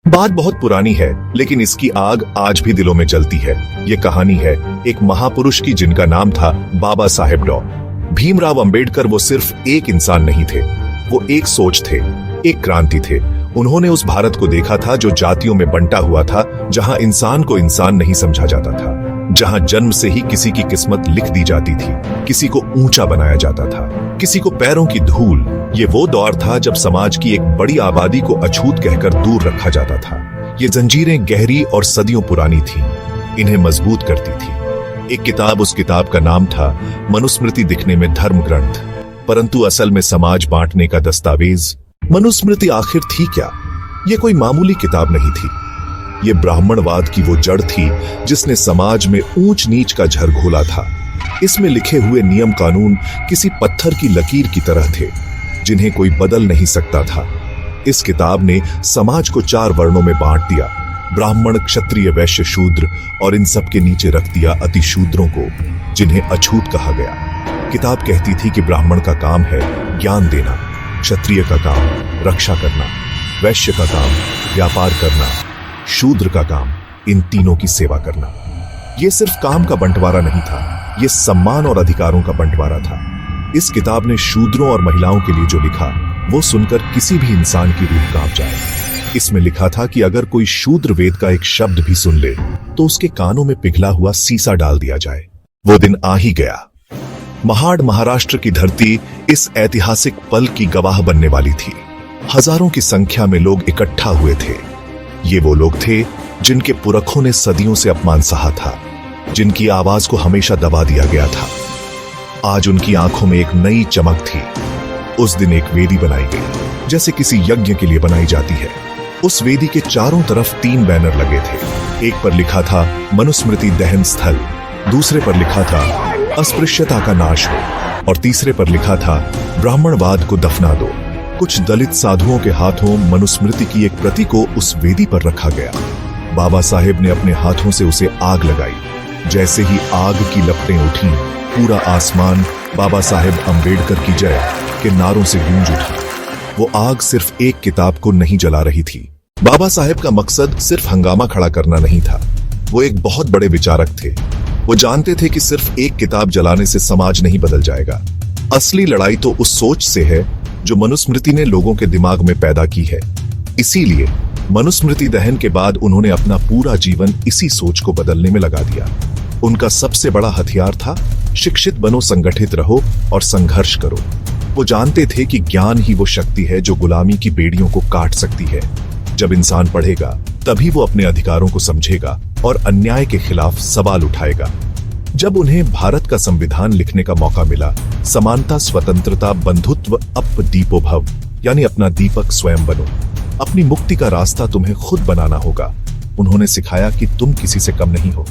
बात बहुत पुरानी है, लेकिन इसकी आग आज भी दिलों में जलती है। ये कहानी है एक महापुरुष की जिनका नाम था बाबा साहेब डॉ भीमराव अंबेडकर। वो सिर्फ एक इंसान नहीं थे, वो एक सोच थे, एक क्रांति थे। उन्होंने उस भारत को देखा था जो जातियों में बंटा हुआ था, जहां इंसान को इंसान नहीं समझा जाता था, जहां जन्म से ही किसी की किस्मत लिख दी जाती थी, किसी को ऊंचा बनाया जाता था, किसी को पैरों की धूल। ये वो दौर था जब समाज की एक बड़ी आबादी को अछूत कहकर दूर रखा जाता था। ये जंजीरें गहरी और सदियों पुरानी थीं, इन्हें मजबूत करती थी। एक किताब, उस किताब का नाम था मनुस्मृति, दिखने में धर्म ग्रंथ, परंतु असल में समाज बांटने का दस्तावेज। मनुस्मृति आखिर थी क्या? ये कोई मामूली किताब नहीं थी। ये ब्राह्मणवाद की वो जड़ थी जिसने समाज में ऊंच नीच का झर घोला था। इसमें लिखे हुए नियम कानून किसी पत्थर की लकीर की तरह थे, जिन्हें कोई बदल नहीं सकता था। इस किताब ने समाज को 4 वर्णों में बांट दिया, ब्राह्मण, क्षत्रिय, वैश्य, शूद्र, और इन सब के नीचे रख दिया अति शूद्रों को, जिन्हें अछूत कहा गया। किताब कहती थी कि ब्राह्मण का काम है ज्ञान देना, क्षत्रिय का काम रक्षा करना, वैश्य का काम व्यापार करना, शूद्र का काम इन तीनों की सेवा करना। यह सिर्फ काम का बंटवारा नहीं था, यह सम्मान और अधिकारों का बंटवारा था। इस किताब ने शूद्रों और महिलाओं के लिए जो लिखा, वो सुनकर किसी भी इंसान की रूह कांप जाए। इसमें लिखा था कि अगर कोई शूद्र वेद का एक शब्द भी सुन ले तो उसके कानों में पिघला हुआ सीसा डाल दिया जाए। वो दिन आ ही गया। महाड़ महाराष्ट्र की धरती इस ऐतिहासिक पल की गवाह बनने वाली थी। हजारों की संख्या में लोग इकट्ठा हुए थे। ये वो लोग थे जिनके पुरखों ने सदियों से अपमान सहा था, जिनकी आवाज को हमेशा दबा दिया गया था। आज उनकी आंखों में एक नई चमक थी। उस दिन एक वेदी बनाई गई, जैसे किसी यज्ञ के लिए बनाई जाती है। उस वेदी के चारों तरफ 3 बैनर लगे थे। एक पर लिखा था मनुस्मृति दहन स्थल, दूसरे पर लिखा था अस्पृश्यता का नाश हो, और तीसरे पर लिखा था ब्राह्मणवाद को दफना दो। कुछ दलित साधुओं के हाथों मनुस्मृति की एक प्रति को उस वेदी पर रखा गया। बाबा साहेब ने अपने हाथों से उसे आग लगाई। जैसे ही आग की लपटें उठी, पूरा आसमान बाबा साहेब अंबेडकर की जय के नारों से गूंज उठा। वो आग सिर्फ एक किताब को नहीं जला रही थी। बाबा साहेब का मकसद सिर्फ हंगामा खड़ा करना नहीं था। वो एक बहुत बड़े विचारक थे। वो जानते थे कि सिर्फ एक किताब जलाने से समाज नहीं बदल जाएगा। असली लड़ाई तो उस सोच से है जो मनुस्मृति ने लोगों के दिमाग में पैदा की है। इसीलिए मनुस्मृति दहन के बाद उन्होंने अपना पूरा जीवन इसी सोच को बदलने में लगा दिया। उनका सबसे बड़ा हथियार था शिक्षित बनो, संगठित रहो और संघर्ष करो। वो जानते थे कि ज्ञान ही वो शक्ति है जो गुलामी की बेड़ियों को काट सकती है। जब इंसान पढ़ेगा तभी वो अपने अधिकारों को समझेगा और अन्याय के खिलाफ सवाल उठाएगा। जब उन्हें भारत का संविधान लिखने का मौका मिला, समानता, स्वतंत्रता, बंधुत्व, अप दीपो भव, यानी अपना दीपक स्वयं बनो, अपनी मुक्ति का रास्ता तुम्हें खुद बनाना होगा। उन्होंने सिखाया कि तुम किसी से कम नहीं हो,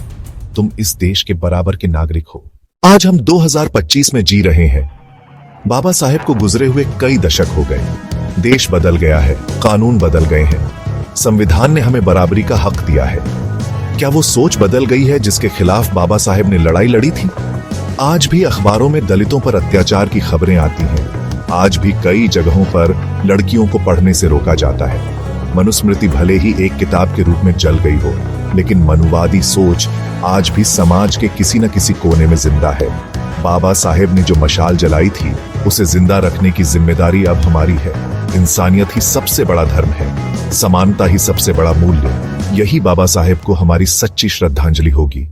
तुम इस देश के बराबर के नागरिक हो। आज हम 2025 में जी रहे हैं। बाबा साहेब को गुजरे हुए कई दशक हो गए। देश बदल गया है, कानून बदल गए हैं, संविधान ने हमें बराबरी का हक दिया है। क्या वो सोच बदल गई है जिसके खिलाफ बाबा साहेब ने लड़ाई लड़ी थी? आज भी अखबारों में दलितों पर अत्याचार की खबरें आती हैं। आज भी कई जगहों पर लड़कियों को पढ़ने से रोका जाता है। मनुस्मृति भले ही एक किताब के रूप में जल गई हो, लेकिन मनुवादी सोच आज भी समाज के किसी न किसी कोने में जिंदा है। बाबा साहेब ने जो मशाल जलाई थी, उसे जिंदा रखने की जिम्मेदारी अब हमारी है। इंसानियत ही सबसे बड़ा धर्म है, समानता ही सबसे बड़ा मूल्य। यही बाबा साहेब को हमारी सच्ची श्रद्धांजलि होगी।